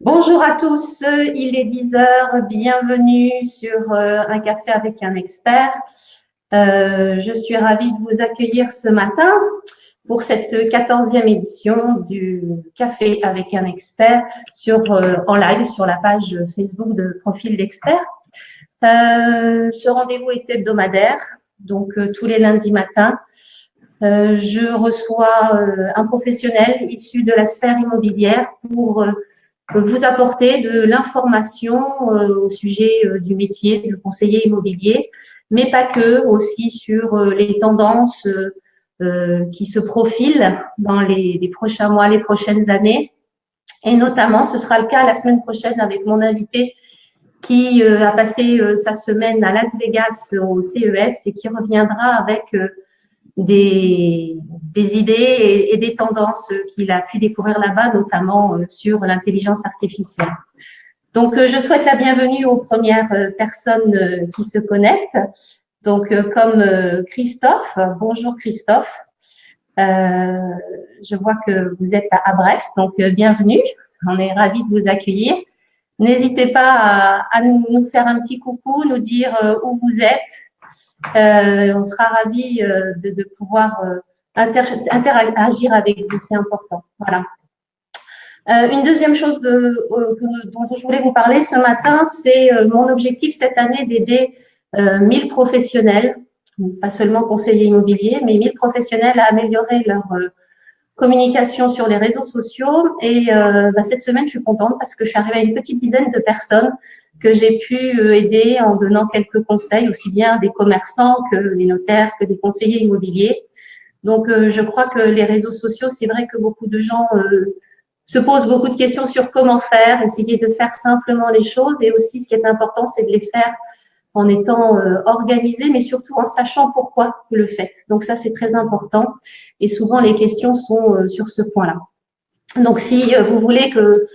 Bonjour à tous, il est 10 heures. Bienvenue sur un café avec un expert. Je suis ravie de vous accueillir ce matin pour cette 14e édition du café avec un expert en live sur la page Facebook de Profil d'expert. Ce rendez-vous est hebdomadaire, donc tous les lundis matins. Je reçois un professionnel issu de la sphère immobilière pour vous apporter de l'information au sujet du métier de conseiller immobilier, mais pas que, aussi sur les tendances qui se profilent dans les prochains mois, les prochaines années. Et notamment, ce sera le cas la semaine prochaine avec mon invité qui a passé sa semaine à Las Vegas au CES et qui reviendra avec des idées et des tendances qu'il a pu découvrir là-bas, notamment sur l'intelligence artificielle. Donc, je souhaite la bienvenue aux premières personnes qui se connectent. Donc, comme Christophe, bonjour Christophe. Je vois que vous êtes à Brest, donc bienvenue. On est ravis de vous accueillir. N'hésitez pas à nous faire un petit coucou, nous dire où vous êtes. On sera ravis de pouvoir interagir avec vous, c'est important. Voilà. Une deuxième chose dont je voulais vous parler ce matin, c'est mon objectif cette année d'aider 1000 professionnels, pas seulement conseillers immobiliers, mais 1000 professionnels à améliorer leur communication sur les réseaux sociaux. Et cette semaine, je suis contente parce que je suis arrivée à une petite dizaine de personnes que j'ai pu aider en donnant quelques conseils, aussi bien des commerçants que les notaires, que des conseillers immobiliers. Donc, je crois que les réseaux sociaux, c'est vrai que beaucoup de gens se posent beaucoup de questions sur comment faire, essayer de faire simplement les choses. Et aussi, ce qui est important, c'est de les faire en étant organisé, mais surtout en sachant pourquoi vous le faites. Donc, ça, c'est très important. Et souvent, les questions sont sur ce point-là. Donc, si vous voulez que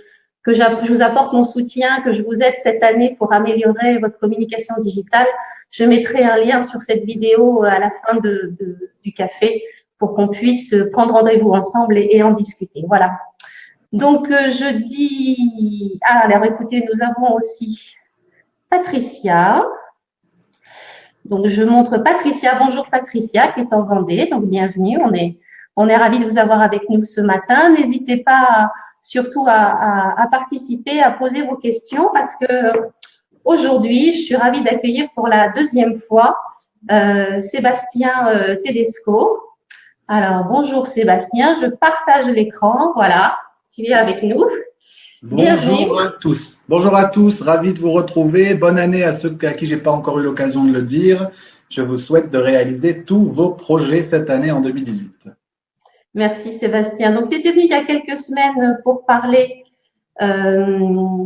je vous apporte mon soutien, que je vous aide cette année pour améliorer votre communication digitale, je mettrai un lien sur cette vidéo à la fin du café pour qu'on puisse prendre rendez-vous ensemble et en discuter. Voilà. Donc, je dis… Ah, alors écoutez, nous avons aussi Patricia. Donc, je montre Patricia. Bonjour Patricia, qui est en Vendée. Donc, bienvenue. On est ravis de vous avoir avec nous ce matin. N'hésitez pas surtout à participer, à poser vos questions parce que aujourd'hui, je suis ravie d'accueillir pour la deuxième fois Sébastien Tedesco. Alors, bonjour Sébastien, je partage l'écran. Voilà, tu es avec nous. Bienvenue. Bonjour à tous. Bonjour à tous, ravi de vous retrouver. Bonne année à ceux à qui j'ai pas encore eu l'occasion de le dire. Je vous souhaite de réaliser tous vos projets cette année en 2018. Merci Sébastien. Donc, tu étais venu il y a quelques semaines pour parler Alors,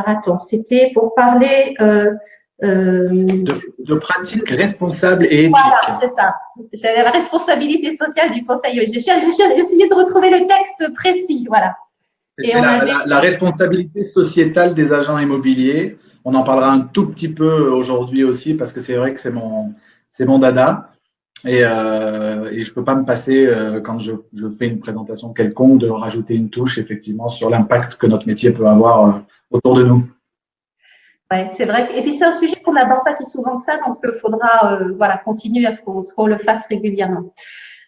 attends, c'était pour parler… de pratiques responsables et éthiques. Voilà, c'est ça. J'ai la responsabilité sociale du conseil. J'ai essayé de retrouver le texte précis. Voilà. Et la responsabilité sociétale des agents immobiliers. On en parlera un tout petit peu aujourd'hui aussi parce que c'est vrai que c'est mon dada. Et je ne peux pas me passer, quand je fais une présentation quelconque, de rajouter une touche effectivement sur l'impact que notre métier peut avoir autour de nous. Oui, c'est vrai. Et puis, c'est un sujet qu'on n'aborde pas si souvent que ça, donc il faudra continuer à ce qu'on le fasse régulièrement.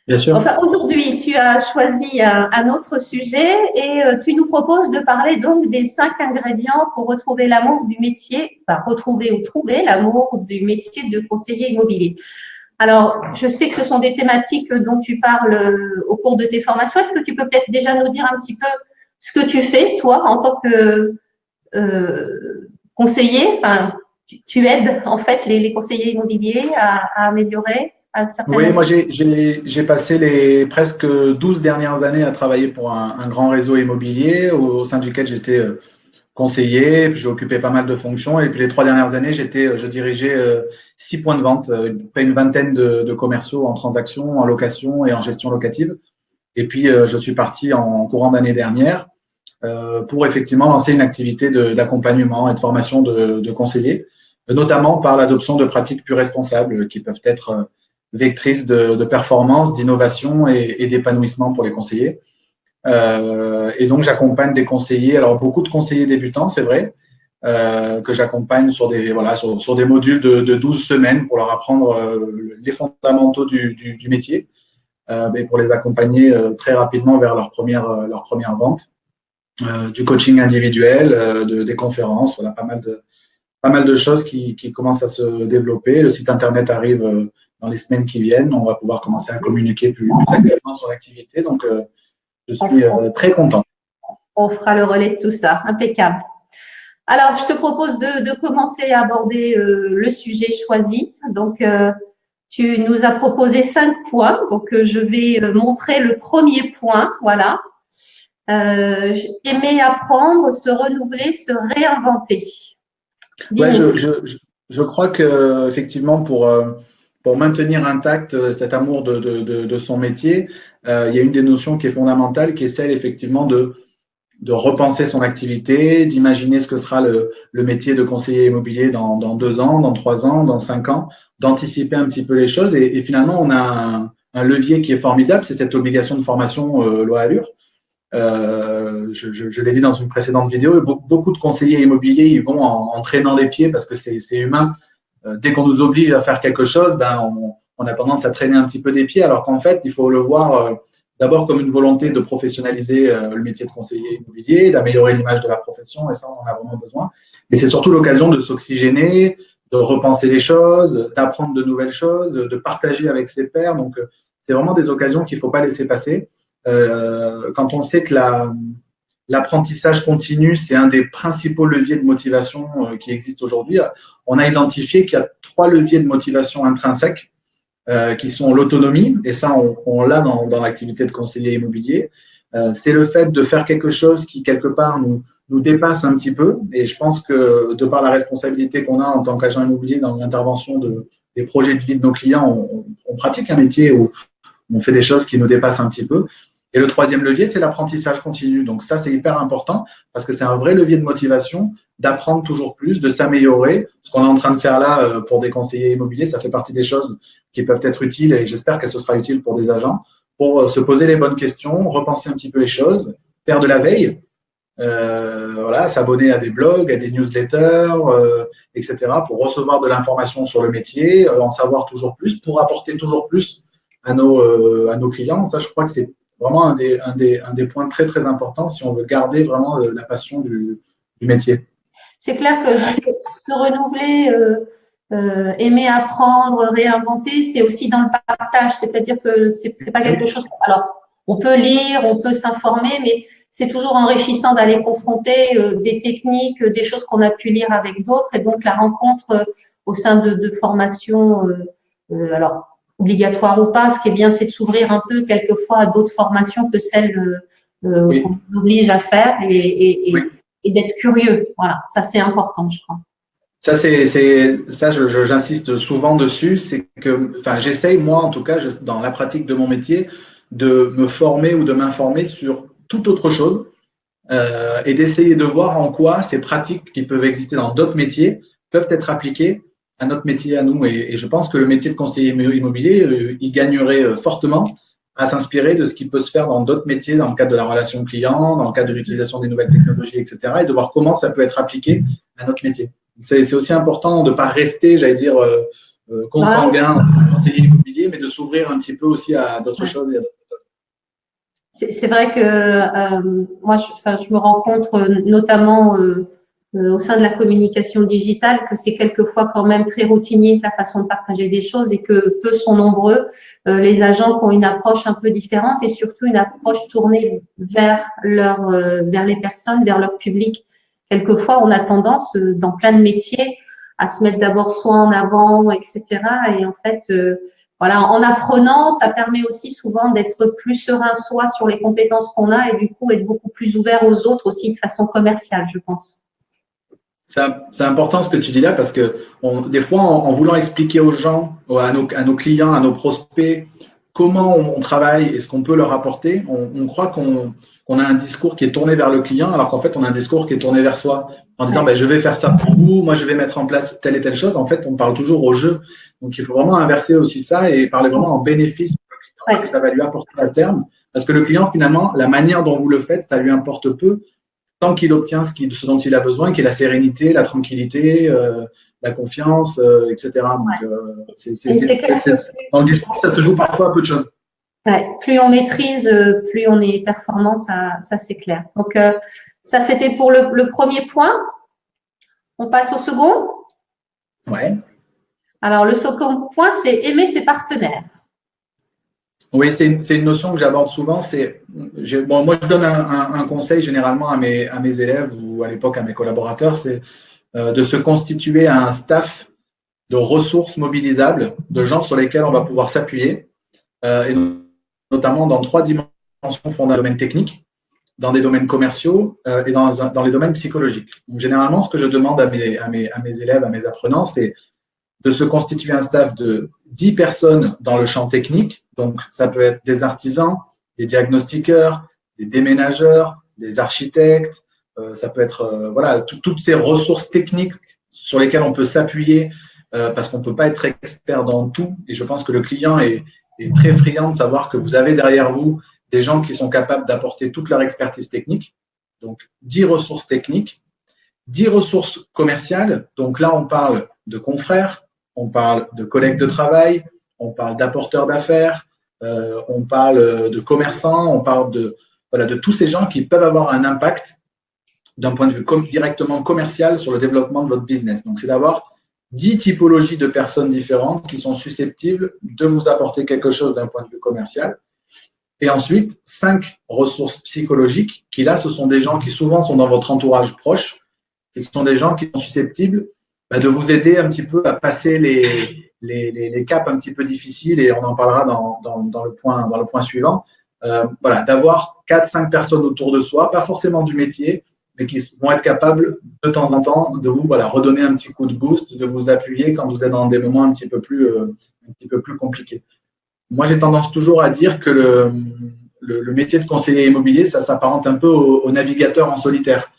Bien sûr. Enfin, aujourd'hui, tu as choisi un autre sujet et tu nous proposes de parler donc des 5 ingrédients pour retrouver l'amour du métier, enfin retrouver ou trouver l'amour du métier de conseiller immobilier. Alors, je sais que ce sont des thématiques dont tu parles au cours de tes formations. Est-ce que tu peux peut-être déjà nous dire un petit peu ce que tu fais, toi, en tant que conseiller? Enfin, tu aides en fait les conseillers immobiliers à améliorer un certain… Oui, moi j'ai passé les presque 12 dernières années à travailler pour un grand réseau immobilier au sein duquel j'étais conseiller, puis j'ai occupé pas mal de fonctions. Et puis les 3 dernières années, je dirigeais 6 points de vente, près une vingtaine de commerciaux en transaction, en location et en gestion locative. Et puis je suis parti en courant d'année dernière pour effectivement lancer une activité d'accompagnement et de formation de conseillers, notamment par l'adoption de pratiques plus responsables qui peuvent être vectrices de performance, d'innovation et d'épanouissement pour les conseillers. Et donc, j'accompagne des conseillers, alors beaucoup de conseillers débutants, c'est vrai, que j'accompagne sur sur des modules de 12 semaines pour leur apprendre les fondamentaux du métier, mais pour les accompagner très rapidement vers leur première vente. Du coaching individuel, des conférences, voilà, pas mal de choses qui commencent à se développer. Le site internet arrive dans les semaines qui viennent. On va pouvoir commencer à communiquer plus activement sur l'activité. Donc, je suis très content. On fera le relais de tout ça. Impeccable. Alors, je te propose de commencer à aborder le sujet choisi. Donc, tu nous as proposé 5 points. Donc, je vais montrer le premier point. Voilà. Aimer apprendre, se renouveler, se réinventer. Ouais, je crois que effectivement pour maintenir intact cet amour de son métier, il y a une des notions qui est fondamentale, qui est celle effectivement de repenser son activité, d'imaginer ce que sera le métier de conseiller immobilier dans 2 ans, dans 3 ans, dans 5 ans, d'anticiper un petit peu les choses. Et finalement, on a un levier qui est formidable, c'est cette obligation de formation loi Allure. Je l'ai dit dans une précédente vidéo, beaucoup de conseillers immobiliers, ils vont en traînant les pieds parce que c'est humain. Dès qu'on nous oblige à faire quelque chose, on a tendance à traîner un petit peu des pieds, alors qu'en fait, il faut le voir d'abord comme une volonté de professionnaliser le métier de conseiller immobilier, d'améliorer l'image de la profession, et ça, on en a vraiment besoin. Mais c'est surtout l'occasion de s'oxygéner, de repenser les choses, d'apprendre de nouvelles choses, de partager avec ses pairs. Donc, c'est vraiment des occasions qu'il ne faut pas laisser passer. Quand on sait que l'apprentissage continu, c'est un des principaux leviers de motivation qui existent aujourd'hui, on a identifié qu'il y a 3 leviers de motivation intrinsèques qui sont l'autonomie, et ça, on l'a dans l'activité de conseiller immobilier. C'est le fait de faire quelque chose qui, quelque part, nous dépasse un petit peu. Et je pense que, de par la responsabilité qu'on a en tant qu'agent immobilier dans l'intervention des projets de vie de nos clients, on pratique un métier où on fait des choses qui nous dépassent un petit peu. Et le 3e levier, c'est l'apprentissage continu. Donc ça, c'est hyper important parce que c'est un vrai levier de motivation d'apprendre toujours plus, de s'améliorer. Ce qu'on est en train de faire là pour des conseillers immobiliers, ça fait partie des choses qui peuvent être utiles, et j'espère que ce sera utile pour des agents, pour se poser les bonnes questions, repenser un petit peu les choses, faire de la veille, voilà, s'abonner à des blogs, à des newsletters, etc., pour recevoir de l'information sur le métier, en savoir toujours plus, pour apporter toujours plus à nos clients. Ça, je crois que c'est vraiment un des points très, très importants si on veut garder vraiment la passion du métier. C'est clair que se renouveler, aimer apprendre, réinventer, c'est aussi dans le partage. C'est-à-dire que c'est pas quelque chose. Alors, on peut lire, on peut s'informer, mais c'est toujours enrichissant d'aller confronter des techniques, des choses qu'on a pu lire avec d'autres, et donc la rencontre au sein de formations, alors obligatoires ou pas. Ce qui est bien, c'est de s'ouvrir un peu quelquefois à d'autres formations que celles Oui. qu'on nous oblige à faire, Oui. et d'être curieux. Voilà, ça c'est important, je crois. Ça, j'insiste souvent dessus, c'est que, enfin, j'essaye, moi, en tout cas, dans la pratique de mon métier, de me former ou de m'informer sur toute autre chose, et d'essayer de voir en quoi ces pratiques qui peuvent exister dans d'autres métiers peuvent être appliquées à notre métier à nous. Et je pense que le métier de conseiller immobilier, il gagnerait fortement à s'inspirer de ce qui peut se faire dans d'autres métiers, dans le cadre de la relation client, dans le cadre de l'utilisation des nouvelles technologies, etc., et de voir comment ça peut être appliqué à notre métier. C'est aussi important de ne pas rester, j'allais dire, consanguin en conseiller immobilier, mais de s'ouvrir un petit peu aussi à d'autres choses et à d'autres. C'est vrai que moi, je me rends compte notamment au sein de la communication digitale que c'est quelquefois quand même très routinier la façon de partager des choses, et que peu sont nombreux les agents qui ont une approche un peu différente, et surtout une approche tournée vers les personnes, vers leur public. Quelquefois, on a tendance dans plein de métiers à se mettre d'abord soi en avant, etc. Et en fait, voilà, en apprenant, ça permet aussi souvent d'être plus serein soi sur les compétences qu'on a, et du coup être beaucoup plus ouvert aux autres aussi de façon commerciale, je pense. C'est important ce que tu dis là, parce que des fois, en voulant expliquer aux gens, à nos clients, à nos prospects, comment on travaille et ce qu'on peut leur apporter, on croit qu'on a un discours qui est tourné vers le client, alors qu'en fait, on a un discours qui est tourné vers soi, en disant je vais faire ça pour vous, moi je vais mettre en place telle et telle chose. En fait, on parle toujours au jeu. Donc, il faut vraiment inverser aussi ça et parler vraiment en bénéfice pour le client, que ça va lui apporter à terme, Parce que le client, finalement, la manière dont vous le faites, ça lui importe peu tant qu'il obtient ce dont il a besoin, qui est la sérénité, la tranquillité, la confiance, etc. Donc, dans le discours, ça se joue parfois à peu de choses. Ouais, plus on maîtrise, plus on est performant, ça c'est clair. Donc, ça, c'était pour le premier point. On passe au second. Ouais. Alors, le second point, c'est aimer ses partenaires. Oui, c'est une notion que j'aborde souvent. Moi, je donne un conseil généralement à mes élèves ou à l'époque à mes collaborateurs, c'est de se constituer un staff de ressources mobilisables, de gens sur lesquels on va pouvoir s'appuyer, et notamment dans 3 dimensions fondamentales, dans le domaine technique, dans des domaines commerciaux et dans les domaines psychologiques. Donc, généralement, ce que je demande à mes élèves, à mes apprenants, c'est de se constituer un staff de 10 personnes dans le champ technique. Donc, ça peut être des artisans, des diagnostiqueurs, des déménageurs, des architectes. Ça peut être voilà, toutes ces ressources techniques sur lesquelles on peut s'appuyer parce qu'on ne peut pas être expert dans tout. Et je pense que le client est très friand de savoir que vous avez derrière vous des gens qui sont capables d'apporter toute leur expertise technique. Donc, 10 ressources techniques, 10 ressources commerciales. Donc là, on parle de confrères, on parle de collègues de travail, on parle d'apporteurs d'affaires, on parle de commerçants, on parle de tous ces gens qui peuvent avoir un impact d'un point de vue directement commercial sur le développement de votre business. Donc, c'est d'avoir 10 typologies de personnes différentes qui sont susceptibles de vous apporter quelque chose d'un point de vue commercial. Et ensuite, 5 ressources psychologiques qui, là, ce sont des gens qui souvent sont dans votre entourage proche, et ce sont des gens qui sont susceptibles de vous aider un petit peu à passer les caps un petit peu difficiles, et on en parlera dans le point suivant. Voilà, d'avoir 4-5 personnes autour de soi, pas forcément du métier, mais qui vont être capables de temps en temps de vous redonner un petit coup de boost, de vous appuyer quand vous êtes dans des moments un petit peu plus compliqués. Moi, j'ai tendance toujours à dire que le métier de conseiller immobilier, ça s'apparente un peu au navigateur en solitaire.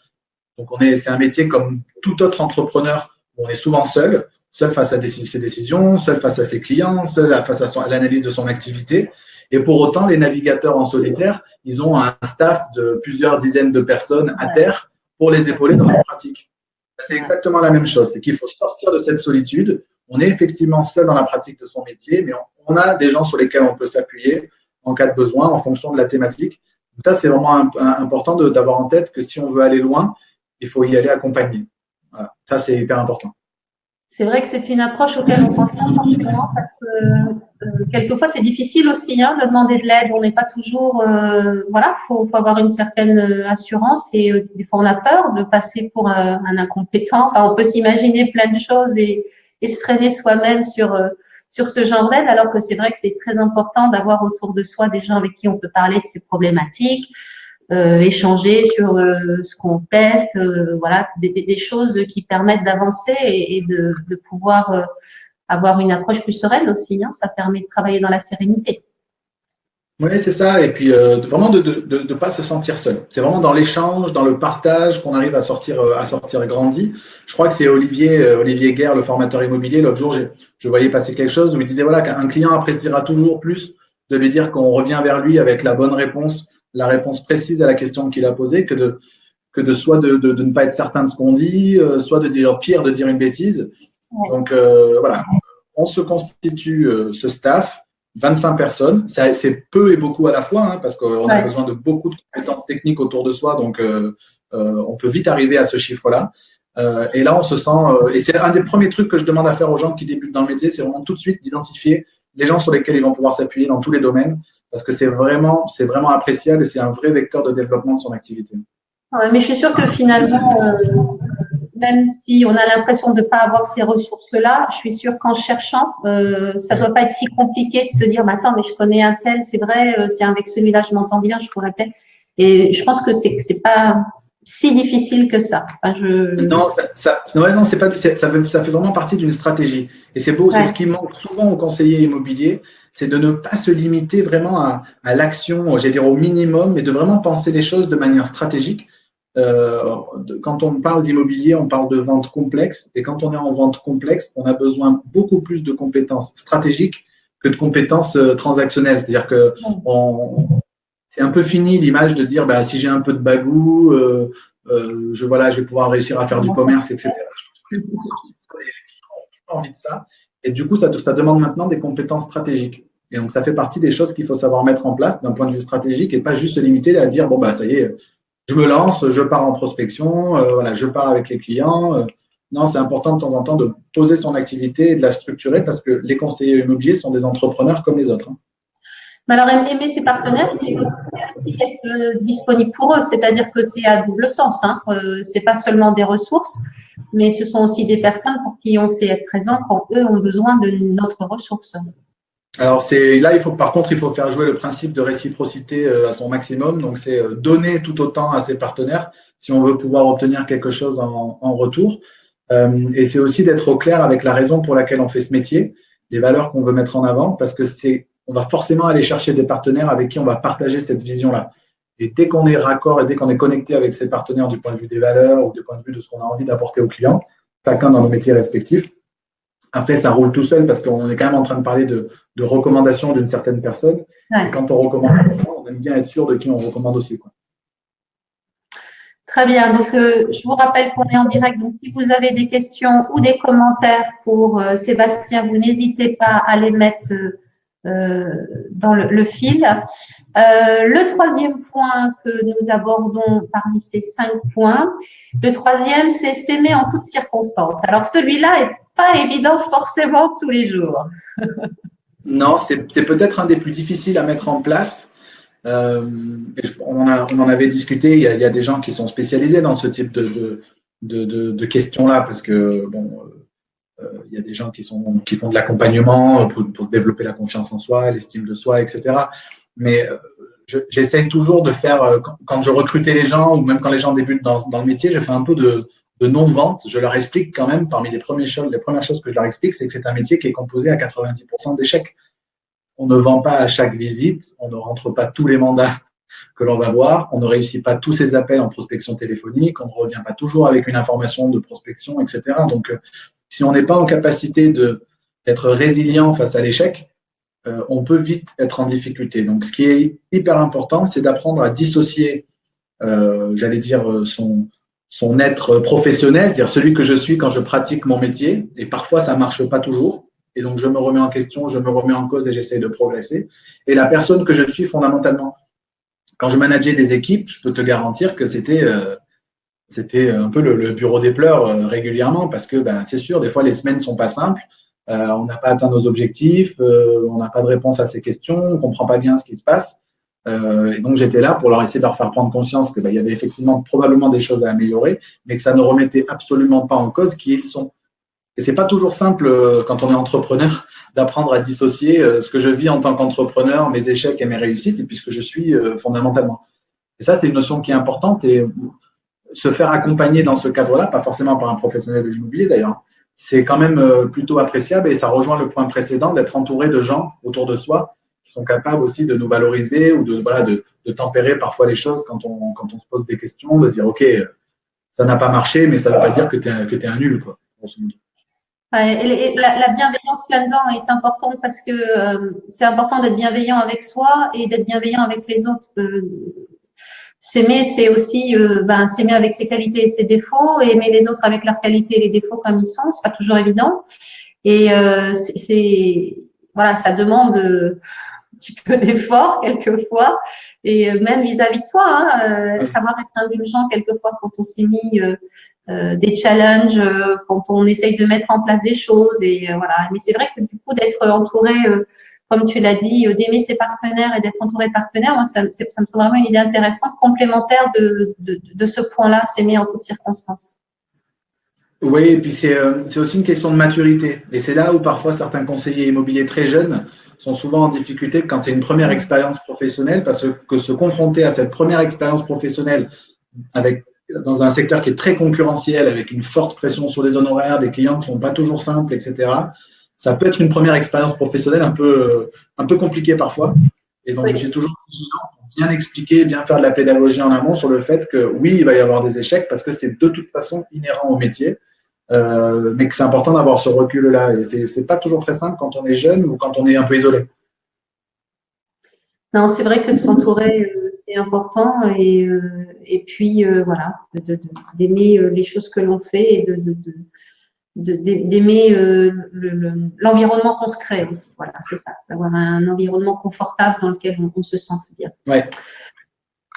Donc, c'est un métier comme tout autre entrepreneur où on est souvent seul face à ses décisions, seul face à ses clients, seul face à l'analyse de son activité. Et pour autant, les navigateurs en solitaire, ils ont un staff de plusieurs dizaines de personnes à terre pour les épauler dans leur pratique. C'est exactement la même chose. C'est qu'il faut sortir de cette solitude. On est effectivement seul dans la pratique de son métier, mais on a des gens sur lesquels on peut s'appuyer en cas de besoin, en fonction de la thématique. Donc ça, c'est vraiment important d'avoir en tête que si on veut aller loin, il faut y aller accompagné. Voilà. Ça, c'est hyper important. C'est vrai que c'est une approche auquel on pense pas forcément parce que quelquefois c'est difficile aussi de demander de l'aide. On n'est pas toujours, faut avoir une certaine assurance et des fois on a peur de passer pour un incompétent. Enfin, on peut s'imaginer plein de choses et se freiner soi-même sur ce genre d'aide, alors que c'est vrai que c'est très important d'avoir autour de soi des gens avec qui on peut parler de ces problématiques. Échanger sur ce qu'on teste, voilà, des choses qui permettent d'avancer et de pouvoir avoir une approche plus sereine aussi. Ça permet de travailler dans la sérénité. Oui, c'est ça. Et puis, vraiment de ne pas se sentir seul. C'est vraiment dans l'échange, dans le partage qu'on arrive à sortir grandi. Je crois que c'est Olivier Guerre, le formateur immobilier. L'autre jour, je voyais passer quelque chose où il disait voilà, qu'un client appréciera toujours plus de lui dire qu'on revient vers lui avec la bonne réponse, la réponse précise à la question qu'il a posée, que de soit de ne pas être certain de ce qu'on dit, soit de dire pire, de dire une bêtise. Ouais. Donc, voilà, on se constitue ce staff. 25 personnes, c'est peu et beaucoup à la fois, parce qu'on a besoin de beaucoup de compétences techniques autour de soi, donc on peut vite arriver à ce chiffre-là. Et là, on se sent, et c'est un des premiers trucs que je demande à faire aux gens qui débutent dans le métier, c'est vraiment tout de suite d'identifier les gens sur lesquels ils vont pouvoir s'appuyer dans tous les domaines, parce que c'est vraiment appréciable et c'est un vrai vecteur de développement de son activité. Ouais, mais je suis sûre que finalement, même si on a l'impression de ne pas avoir ces ressources-là, je suis sûre qu'en cherchant, ça ne doit pas être si compliqué de se dire, mais attends, mais je connais un tel, c'est vrai, tiens, avec celui-là, je m'entends bien, je pourrais peut-être. Et je pense que c'est pas si difficile que ça. Enfin, Non, c'est pas, ça fait vraiment partie d'une stratégie. Et c'est beau, c'est ce qui manque souvent aux conseillers immobiliers, c'est de ne pas se limiter vraiment à l'action, j'allais dire au minimum, mais de vraiment penser les choses de manière stratégique. Quand on parle d'immobilier, on parle de vente complexe. Et quand on est en vente complexe, on a besoin beaucoup plus de compétences stratégiques que de compétences transactionnelles. C'est-à-dire que c'est un peu fini l'image de dire bah, si j'ai un peu de bagou, je vais pouvoir réussir à faire du commerce, etc. Je n'ai pas envie de ça. Et du coup, ça demande maintenant des compétences stratégiques. Et donc, ça fait partie des choses qu'il faut savoir mettre en place d'un point de vue stratégique et pas juste se limiter à dire bon, bah, ça y est, je me lance, je pars en prospection, je pars avec les clients. Non, c'est important de temps en temps de poser son activité et de la structurer parce que les conseillers immobiliers sont des entrepreneurs comme les autres. Mais alors, aimer ses partenaires, c'est aussi être disponible pour eux, c'est-à-dire que c'est à double sens. C'est pas seulement des ressources, mais ce sont aussi des personnes pour qui on sait être présent quand eux ont besoin de notre ressource. Alors là, par contre, il faut faire jouer le principe de réciprocité à son maximum. Donc, c'est donner tout autant à ses partenaires si on veut pouvoir obtenir quelque chose en retour. Et c'est aussi d'être au clair avec la raison pour laquelle on fait ce métier, les valeurs qu'on veut mettre en avant, parce que on va forcément aller chercher des partenaires avec qui on va partager cette vision-là. Et dès qu'on est raccord et dès qu'on est connecté avec ses partenaires du point de vue des valeurs ou du point de vue de ce qu'on a envie d'apporter aux clients, chacun dans nos métiers respectifs, après, ça roule tout seul parce qu'on est quand même en train de parler de recommandations d'une certaine personne. Ouais. Et quand on recommande, on aime bien être sûr de qui on recommande aussi, quoi. Très bien. Donc, je vous rappelle qu'on est en direct. Donc, si vous avez des questions ou des commentaires pour Sébastien, vous n'hésitez pas à les mettre dans le fil. Le troisième point que nous abordons parmi ces 5 points, le troisième, c'est s'aimer en toutes circonstances. Alors, celui-là n'est pas évident forcément tous les jours. Non, c'est peut-être un des plus difficiles à mettre en place. On en avait discuté, il y a des gens qui sont spécialisés dans ce type de questions-là, parce que il y a des gens qui font de l'accompagnement pour développer la confiance en soi, l'estime de soi, etc. Mais j'essaye toujours de faire, quand je recrutais les gens, ou même quand les gens débutent dans le métier, je fais un peu de non-vente. Je leur explique quand même, parmi les premières choses que je leur explique, c'est que c'est un métier qui est composé à 90% d'échecs. On ne vend pas à chaque visite, on ne rentre pas tous les mandats que l'on va voir, on ne réussit pas tous ces appels en prospection téléphonique, on ne revient pas toujours avec une information de prospection, etc. Donc, si on n'est pas en capacité d'être résilient face à l'échec, on peut vite être en difficulté. Donc, ce qui est hyper important, c'est d'apprendre à dissocier, son être professionnel, c'est-à-dire celui que je suis quand je pratique mon métier, et parfois ça ne marche pas toujours. Et donc, je me remets en question, je me remets en cause et j'essaie de progresser. Et la personne que je suis fondamentalement. Quand je manageais des équipes, je peux te garantir que c'était un peu le bureau des pleurs régulièrement parce que c'est sûr, des fois, les semaines ne sont pas simples. On n'a pas atteint nos objectifs, on n'a pas de réponse à ces questions, on ne comprend pas bien ce qui se passe. Et donc, j'étais là pour essayer de leur faire prendre conscience qu'il y avait effectivement probablement des choses à améliorer, mais que ça ne remettait absolument pas en cause qui ils sont. Et c'est pas toujours simple quand on est entrepreneur d'apprendre à dissocier ce que je vis en tant qu'entrepreneur, mes échecs et mes réussites, et puis ce que je suis fondamentalement. Et ça, c'est une notion qui est importante et se faire accompagner dans ce cadre-là, pas forcément par un professionnel de l'immobilier d'ailleurs, c'est quand même plutôt appréciable et ça rejoint le point précédent d'être entouré de gens autour de soi qui sont capables aussi de nous valoriser ou de tempérer parfois les choses quand on se pose des questions, de dire ok, ça n'a pas marché, mais ça ne veut pas dire que tu es un nul, quoi. Et la bienveillance là-dedans est importante parce que c'est important d'être bienveillant avec soi et d'être bienveillant avec les autres. S'aimer, c'est aussi s'aimer avec ses qualités et ses défauts, et aimer les autres avec leurs qualités et les défauts comme ils sont. C'est pas toujours évident. Et ça demande un petit peu d'effort quelquefois, et même vis-à-vis de soi, savoir être indulgent quelquefois quand on s'est mis des challenges, quand on essaye de mettre en place des choses, et voilà. Mais c'est vrai que du coup d'être entouré, comme tu l'as dit, d'aimer ses partenaires et d'être entouré de partenaires, moi ça me semble vraiment une idée intéressante, complémentaire de ce point-là, s'aimer en toutes circonstances. Oui, et puis c'est aussi une question de maturité. Et c'est là où parfois certains conseillers immobiliers très jeunes sont souvent en difficulté quand c'est une première expérience professionnelle, parce que se confronter à cette première expérience professionnelle dans un secteur qui est très concurrentiel, avec une forte pression sur les honoraires, des clients qui ne sont pas toujours simples, etc., ça peut être une première expérience professionnelle un peu compliquée parfois. Et donc, je suis toujours vigilant pour bien expliquer, bien faire de la pédagogie en amont sur le fait que oui, il va y avoir des échecs parce que c'est de toute façon inhérent au métier. Mais que c'est important d'avoir ce recul-là. Et c'est pas toujours très simple quand on est jeune ou quand on est un peu isolé. Non, c'est vrai que de s'entourer, c'est important et puis voilà, d'aimer les choses que l'on fait et d'aimer l'environnement qu'on se crée aussi. Voilà, c'est ça, d'avoir un environnement confortable dans lequel on se sente bien. Ouais.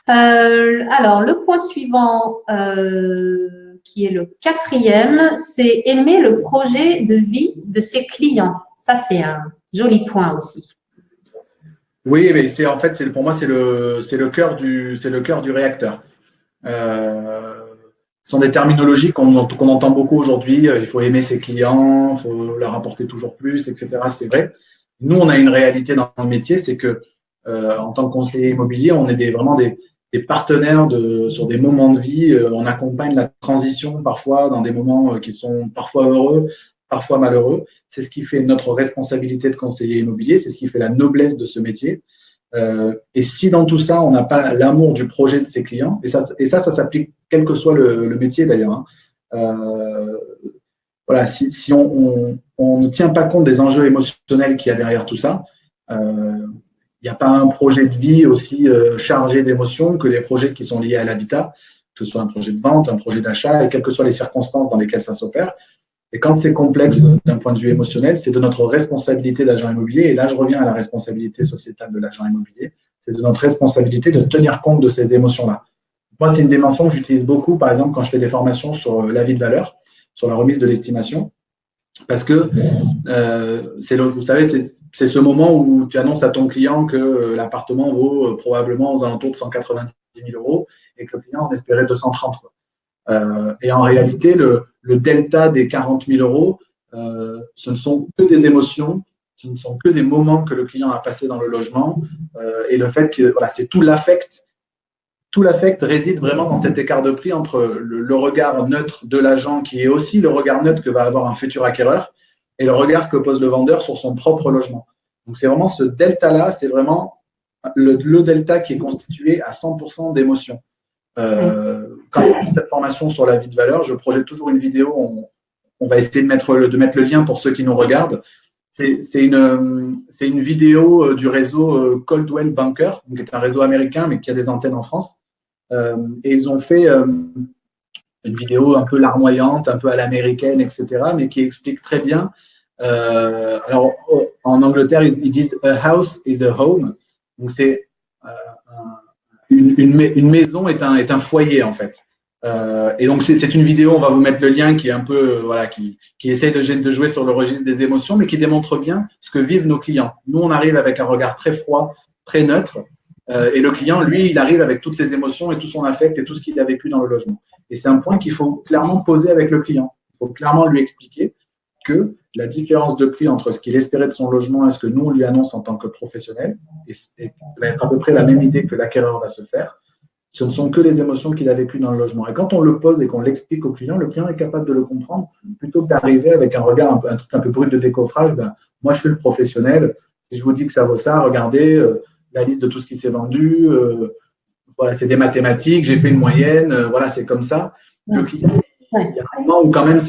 Alors, le point suivant, qui est le 4e, c'est aimer le projet de vie de ses clients. Ça, c'est un joli point aussi. Oui, mais c'est en fait, pour moi, c'est le cœur du réacteur. Ce sont des terminologies qu'on entend beaucoup aujourd'hui. Il faut aimer ses clients, il faut leur apporter toujours plus, etc. C'est vrai. Nous, on a une réalité dans le métier, c'est que en tant que conseiller immobilier, on est vraiment des partenaires sur des moments de vie. On accompagne la transition parfois dans des moments qui sont parfois heureux, parfois malheureux. C'est ce qui fait notre responsabilité de conseiller immobilier, c'est ce qui fait la noblesse de ce métier. Et si dans tout ça, on n'a pas l'amour du projet de ses clients, et ça s'applique quel que soit le métier d'ailleurs, hein, voilà, si on ne tient pas compte des enjeux émotionnels qu'il y a derrière tout ça, il n'y a pas un projet de vie aussi chargé d'émotions que les projets qui sont liés à l'habitat, que ce soit un projet de vente, un projet d'achat, et quelles que soient les circonstances dans lesquelles ça s'opère. Et quand c'est complexe d'un point de vue émotionnel, c'est de notre responsabilité d'agent immobilier. Et là, je reviens à la responsabilité sociétale de l'agent immobilier. C'est de notre responsabilité de tenir compte de ces émotions-là. Moi, c'est une dimension que j'utilise beaucoup, par exemple, quand je fais des formations sur l'avis de valeur, sur la remise de l'estimation. Parce que, vous savez, c'est ce moment où tu annonces à ton client que l'appartement vaut probablement aux alentours de 190 000 euros et que le client en espérait 230, quoi. Et en réalité, le delta des 40 000 euros, ce ne sont que des émotions, ce ne sont que des moments que le client a passés dans le logement et le fait que voilà, c'est tout l'affect. Tout l'affect réside vraiment dans cet écart de prix entre le regard neutre de l'agent, qui est aussi le regard neutre que va avoir un futur acquéreur, et le regard que pose le vendeur sur son propre logement. Donc c'est vraiment ce delta-là, c'est vraiment le delta qui est constitué à 100% d'émotions. Quand on fait cette formation sur la vie de valeur, je projette toujours une vidéo. On va essayer de mettre le lien pour ceux qui nous regardent. C'est une vidéo du réseau Coldwell Banker, qui est un réseau américain, mais qui a des antennes en France. Et ils ont fait une vidéo un peu larmoyante, un peu à l'américaine, etc., mais qui explique très bien. Alors, en Angleterre, ils disent « A house is a home ». Donc, c'est une maison est un foyer, en fait. Et donc, c'est une vidéo, on va vous mettre le lien, qui est un peu, voilà, qui essaie de jouer sur le registre des émotions, mais qui démontre bien ce que vivent nos clients. Nous, on arrive avec un regard très froid, très neutre, et le client, lui, il arrive avec toutes ses émotions et tout son affect et tout ce qu'il a vécu dans le logement. Et c'est un point qu'il faut clairement poser avec le client. Il faut clairement lui expliquer que la différence de prix entre ce qu'il espérait de son logement et ce que nous, on lui annonce en tant que professionnel, et va être à peu près la même idée que l'acquéreur va se faire. Ce ne sont que les émotions qu'il a vécues dans le logement. Et quand on le pose et qu'on l'explique au client, le client est capable de le comprendre, plutôt que d'arriver avec un regard, un truc un peu brut de décoffrage. Ben, moi, je suis le professionnel. Si je vous dis que ça vaut ça, regardez la liste de tout ce qui s'est vendu. Voilà, c'est des mathématiques, j'ai fait une moyenne. Voilà, c'est comme ça. Le client, il y a un moment où quand même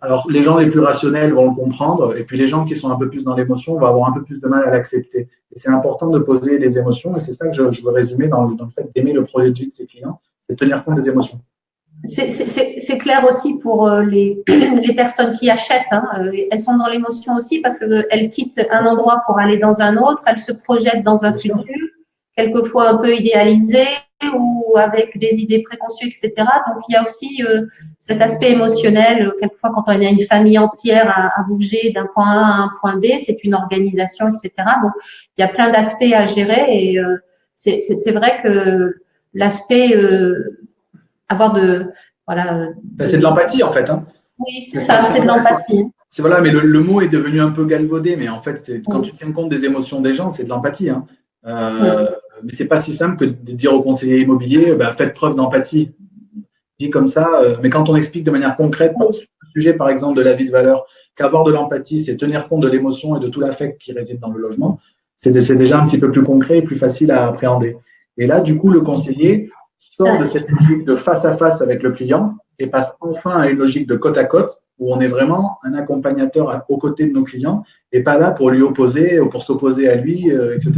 alors, les gens les plus rationnels vont le comprendre, et puis les gens qui sont un peu plus dans l'émotion vont avoir un peu plus de mal à l'accepter. Et c'est important de poser les émotions, et c'est ça que je veux résumer dans le fait d'aimer le projet de vie de ses clients, c'est tenir compte des émotions. C'est clair aussi pour les personnes qui achètent. Hein, elles sont dans l'émotion aussi parce qu'elles quittent un endroit pour aller dans un autre, elles se projettent dans un futur, quelquefois un peu idéalisé ou avec des idées préconçues, etc. Donc, il y a aussi cet aspect émotionnel. Quelquefois, quand on a une famille entière à bouger d'un point A à un point B, c'est une organisation, etc. Donc, il y a plein d'aspects à gérer et c'est vrai que l'aspect avoir de… voilà. C'est de l'empathie, en fait. Hein. Oui, c'est ça, c'est de l'empathie. Voilà, mais le mot est devenu un peu galvaudé, mais en fait, quand tu tiens compte des émotions des gens, c'est de l'empathie. Hein. Mais c'est pas si simple que de dire aux conseillers immobiliers, bah, faites preuve d'empathie. Dit comme ça, mais quand on explique de manière concrète, sur le sujet par exemple de la vie de valeur, qu'avoir de l'empathie, c'est tenir compte de l'émotion et de tout l'affect qui réside dans le logement, c'est déjà un petit peu plus concret et plus facile à appréhender. Et là, du coup, le conseiller sort de cette logique de face à face avec le client et passe enfin à une logique de côte à côte où on est vraiment un accompagnateur aux côtés de nos clients et pas là pour lui opposer ou pour s'opposer à lui, etc.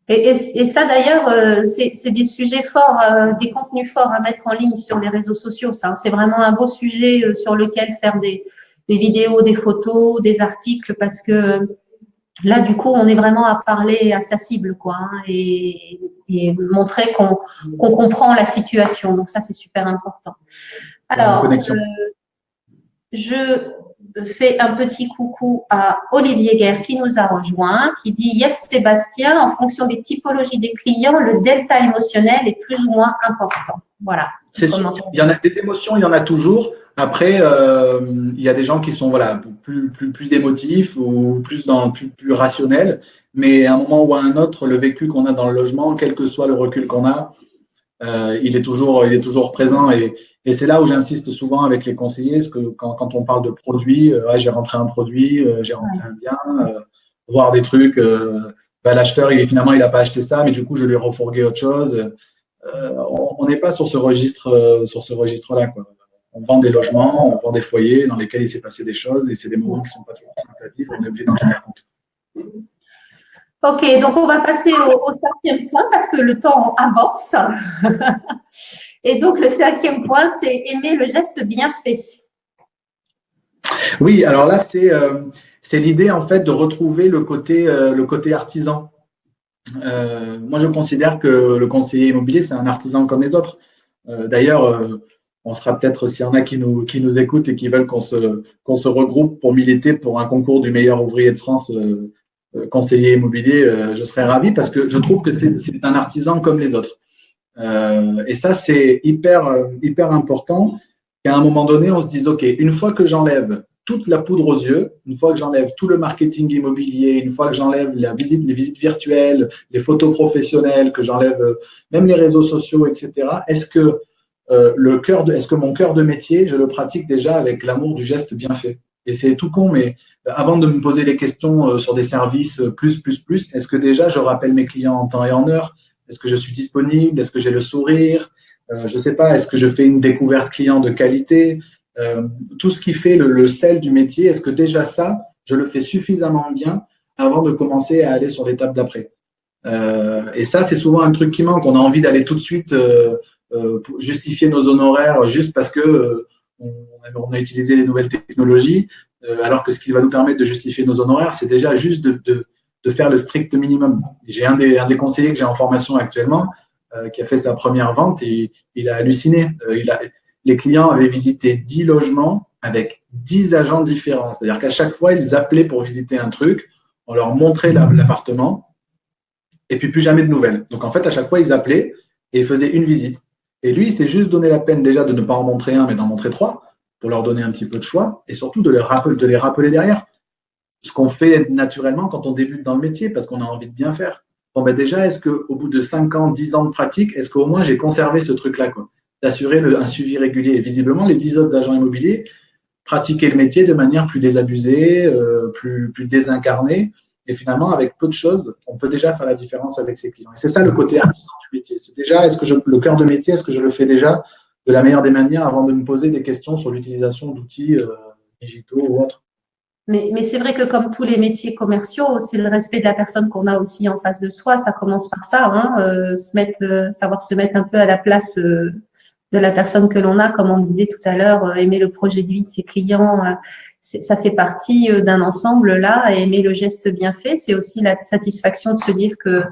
Et ça, d'ailleurs, c'est des sujets forts, des contenus forts à mettre en ligne sur les réseaux sociaux. Ça, c'est vraiment un beau sujet sur lequel faire des vidéos, des photos, des articles, parce que là, du coup, on est vraiment à parler à sa cible, quoi, hein, et montrer qu'on comprend la situation. Donc ça, c'est super important. La Alors, connexion. je fais un petit coucou à Olivier Guerre qui nous a rejoint, qui dit Yes Sébastien, en fonction des typologies des clients, le delta émotionnel est plus ou moins important. Voilà. C'est sûr. Il y en a des émotions, il y en a toujours. Après, il y a des gens qui sont voilà plus émotifs ou plus rationnels. Mais à un moment ou à un autre, le vécu qu'on a dans le logement, quel que soit le recul qu'on a, il est toujours présent. Et c'est là où j'insiste souvent avec les conseillers, parce que quand on parle de produits, j'ai rentré un produit, j'ai rentré un bien, voir des trucs. L'acheteur, finalement, il n'a pas acheté ça, mais du coup, je lui ai refourgué autre chose. On n'est pas sur ce registre-là, quoi. On vend des logements, on vend des foyers dans lesquels il s'est passé des choses et c'est des moments qui ne sont pas toujours simples à vivre. On est obligé d'en tenir compte. Ok, donc on va passer au cinquième point parce que le temps avance. Et donc le cinquième point, c'est aimer le geste bien fait. Oui, alors là, c'est l'idée en fait de retrouver le côté artisan. Moi, je considère que le conseiller immobilier, c'est un artisan comme les autres. D'ailleurs, on sera peut-être, s'il y en a qui nous écoutent et qui veulent qu'on se regroupe pour militer pour un concours du meilleur ouvrier de France, conseiller immobilier, je serais ravi parce que je trouve que c'est un artisan comme les autres. Et ça, c'est hyper important qu'à un moment donné, on se dise, OK, une fois que j'enlève toute la poudre aux yeux, une fois que j'enlève tout le marketing immobilier, une fois que j'enlève les visites virtuelles, les photos professionnelles, que j'enlève même les réseaux sociaux, etc., est-ce que mon cœur de métier, je le pratique déjà avec l'amour du geste bien fait? Et c'est tout con, mais avant de me poser les questions sur des services plus, est-ce que déjà je rappelle mes clients en temps et en heure? Est-ce que je suis disponible? Est-ce que j'ai le sourire? Je ne sais pas, est-ce que je fais une découverte client de qualité? Tout ce qui fait le sel du métier, est-ce que déjà ça, je le fais suffisamment bien avant de commencer à aller sur l'étape d'après? Et ça, c'est souvent un truc qui manque. On a envie d'aller tout de suite pour justifier nos honoraires juste parce que on a utilisé les nouvelles technologies, alors que ce qui va nous permettre de justifier nos honoraires, c'est déjà juste de faire le strict minimum. J'ai un des conseillers que j'ai en formation actuellement qui a fait sa première vente et il a halluciné. Les clients avaient visité 10 logements avec 10 agents différents. C'est-à-dire qu'à chaque fois, ils appelaient pour visiter un truc, on leur montrait l'appartement et puis plus jamais de nouvelles. Donc en fait, à chaque fois, ils appelaient et ils faisaient une visite. Et lui, il s'est juste donné la peine déjà de ne pas en montrer un, mais d'en montrer 3 pour leur donner un petit peu de choix et surtout de les rappeler derrière. Ce qu'on fait naturellement quand on débute dans le métier parce qu'on a envie de bien faire. Bon, ben déjà, est-ce qu'au bout de 5 ans, 10 ans de pratique, est-ce qu'au moins j'ai conservé ce truc-là, quoi, d'assurer un suivi régulier? Et visiblement, les 10 autres agents immobiliers pratiquaient le métier de manière plus désabusée, plus désincarnée. Et finalement, avec peu de choses, on peut déjà faire la différence avec ses clients. Et c'est ça le côté artisan du métier. C'est déjà, le cœur de métier, est-ce que je le fais déjà de la meilleure des manières avant de me poser des questions sur l'utilisation d'outils digitaux ou autres? Mais c'est vrai que comme tous les métiers commerciaux, c'est le respect de la personne qu'on a aussi en face de soi. Ça commence par ça, hein, savoir se mettre un peu à la place de la personne que l'on a, comme on disait tout à l'heure, aimer le projet de vie de ses clients. Ça fait partie d'un ensemble là. Et aimer le geste bien fait, c'est aussi la satisfaction de se dire que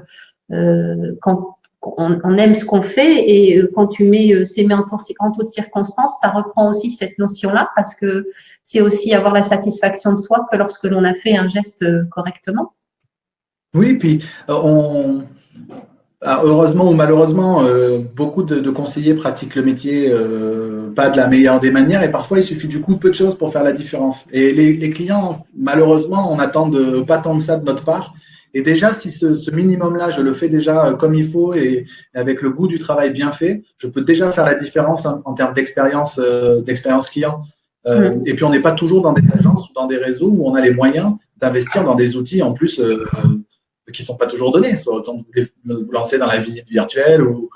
quand on aime ce qu'on fait et quand tu mets ces mains en toutes circonstances, ça reprend aussi cette notion-là parce que c'est aussi avoir la satisfaction de soi que lorsque l'on a fait un geste correctement. Oui, puis heureusement ou malheureusement, beaucoup de conseillers pratiquent le métier pas de la meilleure des manières et parfois il suffit du coup de peu de choses pour faire la différence. Et les clients, malheureusement, on attend pas tant de ça de notre part. Et déjà, si ce minimum-là, je le fais déjà comme il faut et avec le goût du travail bien fait, je peux déjà faire la différence en termes d'expérience client. Et puis, on n'est pas toujours dans des agences ou dans des réseaux où on a les moyens d'investir dans des outils en plus qui sont pas toujours données. Quand vous voulez vous lancer dans la visite virtuelle ou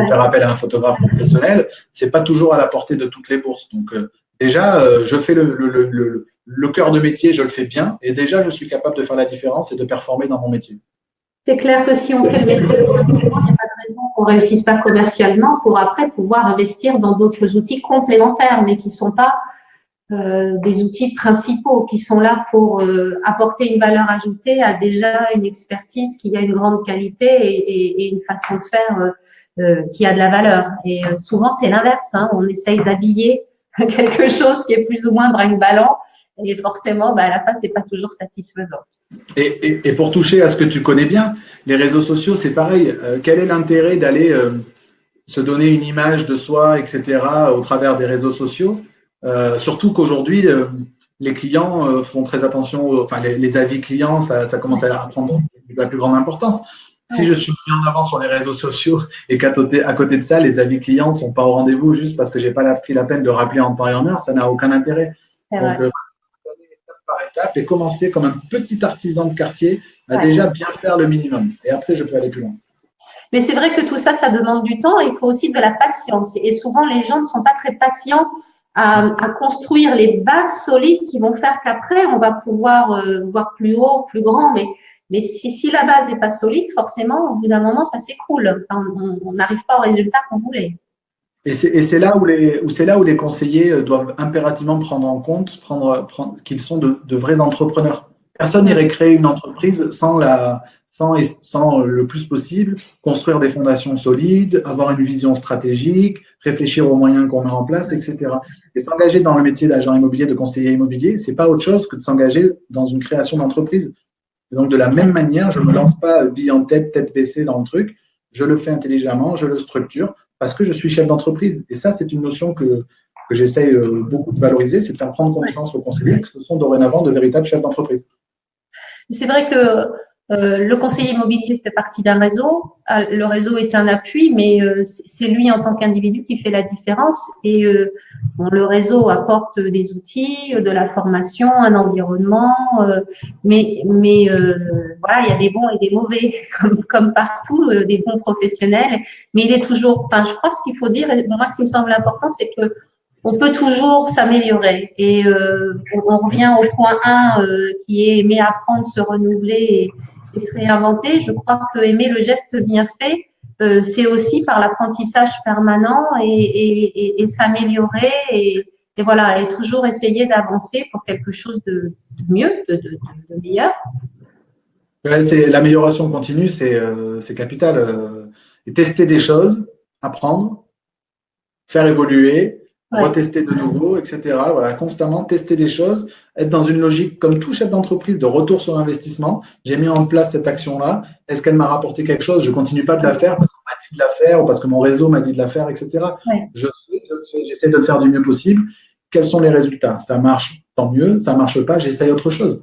faire appel à un photographe professionnel, c'est pas toujours à la portée de toutes les bourses. Donc, déjà, je fais le cœur de métier, je le fais bien, et déjà, je suis capable de faire la différence et de performer dans mon métier. C'est clair que si on fait le métier correctement, il n'y a pas de raison qu'on ne réussisse pas commercialement pour après pouvoir investir dans d'autres outils complémentaires, mais qui ne sont pas des outils principaux, qui sont là pour apporter une valeur ajoutée à déjà une expertise qui a une grande qualité et une façon de faire qui a de la valeur. Et souvent, c'est l'inverse. Hein, on essaye d'habiller quelque chose qui est plus ou moins brinque-ballant et forcément, à la fin, c'est pas toujours satisfaisant. Et pour toucher à ce que tu connais bien, les réseaux sociaux, c'est pareil. Quel est l'intérêt d'aller se donner une image de soi, etc., au travers des réseaux sociaux? Surtout qu'aujourd'hui, les clients font très attention, enfin les avis clients, ça commence à prendre la plus grande importance. Si je suis mis en avant sur les réseaux sociaux et qu'à côté de ça, les avis clients ne sont pas au rendez-vous juste parce que je n'ai pas pris la peine de rappeler en temps et en heure, ça n'a aucun intérêt. Donc, étape par étape et commencer comme un petit artisan de quartier à déjà bien faire le minimum. Et après, je peux aller plus loin. Mais c'est vrai que tout ça, ça demande du temps et il faut aussi de la patience. Et souvent, les gens ne sont pas très patients à construire les bases solides qui vont faire qu'après, on va pouvoir voir plus haut, plus grand. Mais si la base n'est pas solide, forcément, au bout d'un moment, ça s'écroule. Enfin, on n'arrive pas au résultat qu'on voulait. Et c'est là où les conseillers doivent impérativement prendre en compte qu'ils sont de vrais entrepreneurs. Personne n'irait créer une entreprise sans le plus possible construire des fondations solides, avoir une vision stratégique, réfléchir aux moyens qu'on met en place, etc. Et s'engager dans le métier d'agent immobilier, de conseiller immobilier, c'est pas autre chose que de s'engager dans une création d'entreprise. Et donc, de la même manière, je ne me lance pas bille en tête baissée dans le truc. Je le fais intelligemment, je le structure parce que je suis chef d'entreprise. Et ça, c'est une notion que j'essaye beaucoup de valoriser, c'est de faire prendre confiance aux conseillers que ce sont dorénavant de véritables chefs d'entreprise. C'est vrai que le conseiller immobilier fait partie d'un réseau. Le réseau est un appui, mais c'est lui en tant qu'individu qui fait la différence. Et le réseau apporte des outils, de la formation, un environnement, mais voilà, il y a des bons et des mauvais, comme partout, des bons professionnels. Mais il est toujours, enfin, je crois ce qu'il faut dire, et moi, ce qui me semble important, c'est que on peut toujours s'améliorer et on revient au point 1 qui est aimer apprendre, se renouveler et se réinventer. Je crois que aimer le geste bien fait, c'est aussi par l'apprentissage permanent et s'améliorer et voilà, et toujours essayer d'avancer pour quelque chose de mieux, de meilleur. Ouais, l'amélioration continue, c'est capital. Et tester des choses, apprendre, faire évoluer, retester de nouveau, etc. Voilà, constamment tester des choses, être dans une logique, comme tout chef d'entreprise, de retour sur investissement. J'ai mis en place cette action-là. Est-ce qu'elle m'a rapporté quelque chose? Je ne continue pas de la faire parce qu'on m'a dit de la faire ou parce que mon réseau m'a dit de la faire, etc. J'essaie de le faire du mieux possible. Quels sont les résultats? Ça marche, tant mieux. Ça ne marche pas, j'essaye autre chose.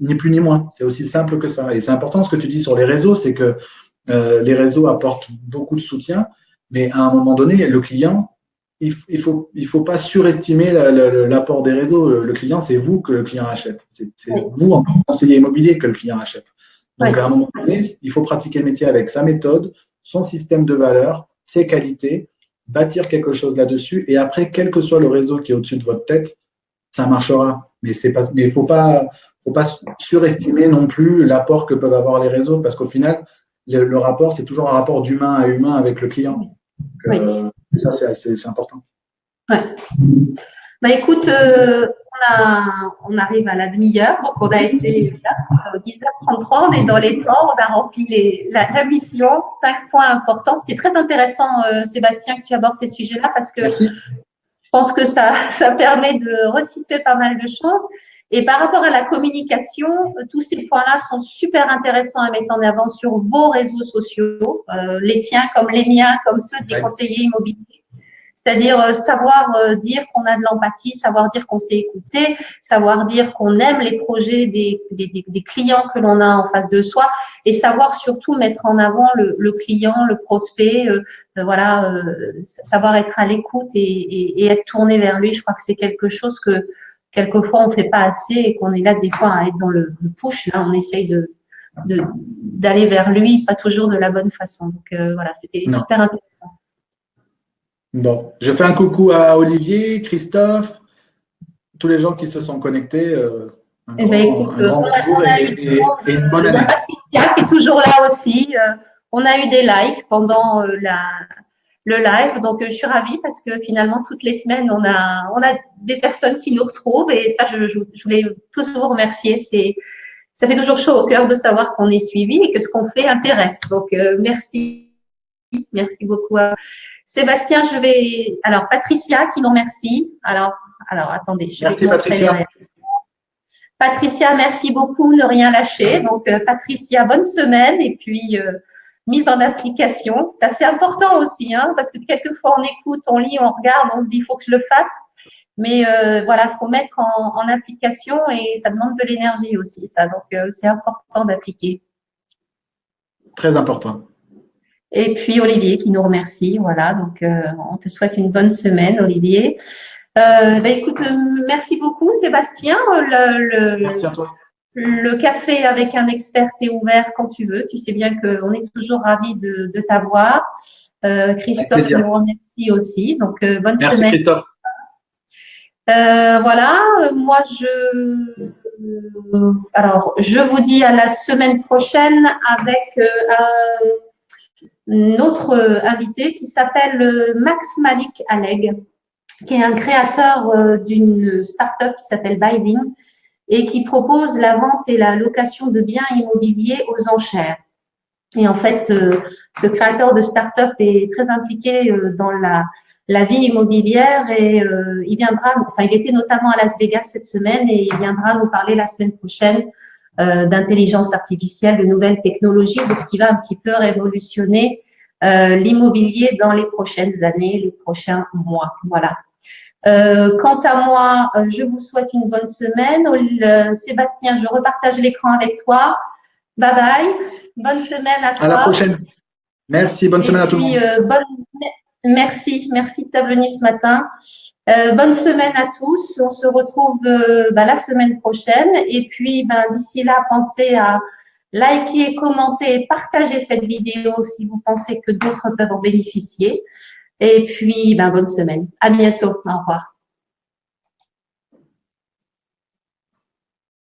Ni plus ni moins. C'est aussi simple que ça. Et c'est important ce que tu dis sur les réseaux, c'est que les réseaux apportent beaucoup de soutien, mais à un moment donné, le client, il faut pas surestimer l'apport des réseaux. Le client, c'est vous que le client achète. C'est vous, en tant que conseiller immobilier, que le client achète. Donc, à un moment donné, il faut pratiquer le métier avec sa méthode, son système de valeurs, ses qualités, bâtir quelque chose là-dessus. Et après, quel que soit le réseau qui est au-dessus de votre tête, ça marchera. Mais il faut pas surestimer non plus l'apport que peuvent avoir les réseaux, parce qu'au final, le rapport, c'est toujours un rapport d'humain à humain avec le client. Donc, ça, c'est important. Ouais. Écoute, on arrive à la demi-heure, donc on a été 10h33, on est dans les temps, on a rempli la mission, 5 points importants. C'était très intéressant, Sébastien, que tu abordes ces sujets-là, parce que je pense que ça permet de resituer pas mal de choses. Et par rapport à la communication, tous ces points-là sont super intéressants à mettre en avant sur vos réseaux sociaux, les tiens comme les miens, comme ceux des conseillers immobiliers. C'est-à-dire savoir dire qu'on a de l'empathie, savoir dire qu'on s'est écouté, savoir dire qu'on aime les projets des clients que l'on a en face de soi et savoir surtout mettre en avant le client, le prospect, savoir être à l'écoute et être tourné vers lui. Je crois que c'est quelque chose que quelquefois on ne fait pas assez et qu'on est là des fois à être dans le push. Là, on essaye d'aller vers lui, pas toujours de la bonne façon. Donc voilà, c'était super intéressant. Bon, je fais un coucou à Olivier, Christophe, tous les gens qui se sont connectés. Un grand bonjour et une bonne année. Patricia qui est toujours là aussi. On a eu des likes pendant le live, donc je suis ravie parce que finalement toutes les semaines on a des personnes qui nous retrouvent et ça je voulais tous vous remercier. Ça fait toujours chaud au cœur de savoir qu'on est suivi et que ce qu'on fait intéresse. Donc merci beaucoup. Sébastien, alors Patricia qui nous remercie. Alors attendez, merci Patricia. Patricia, merci beaucoup, ne rien lâcher. Donc, Patricia, bonne semaine et puis mise en application. Ça, c'est important aussi, hein, parce que quelquefois, on écoute, on lit, on regarde, on se dit, il faut que je le fasse. Mais voilà, il faut mettre en application et ça demande de l'énergie aussi, ça. Donc, c'est important d'appliquer. Très important. Et puis, Olivier qui nous remercie. Voilà, donc on te souhaite une bonne semaine, Olivier. Écoute, merci beaucoup Sébastien. Merci à toi. Le café avec un expert est ouvert quand tu veux. Tu sais bien qu'on est toujours ravis de t'avoir. Christophe nous remercie aussi. Donc, bonne semaine. Merci Christophe. Voilà, moi je vous dis à la semaine prochaine avec un autre invité qui s'appelle Max Malik Aleg, qui est un créateur d'une start-up qui s'appelle Byding et qui propose la vente et la location de biens immobiliers aux enchères. Et en fait, ce créateur de start-up est très impliqué dans la vie immobilière et il était notamment à Las Vegas cette semaine et il viendra nous parler la semaine prochaine d'intelligence artificielle, de nouvelles technologies, de ce qui va un petit peu révolutionner l'immobilier dans les prochaines années, les prochains mois. Voilà. Quant à moi, je vous souhaite une bonne semaine. Sébastien, je repartage l'écran avec toi. Bye bye. Bonne semaine à toi. À la prochaine. Merci. Bonne semaine à tout le monde. Merci de ta venue ce matin. Bonne semaine à tous. On se retrouve la semaine prochaine. Et puis, d'ici là, pensez à liker, commenter, partager cette vidéo si vous pensez que d'autres peuvent en bénéficier. Et puis, bonne semaine. À bientôt. Au revoir.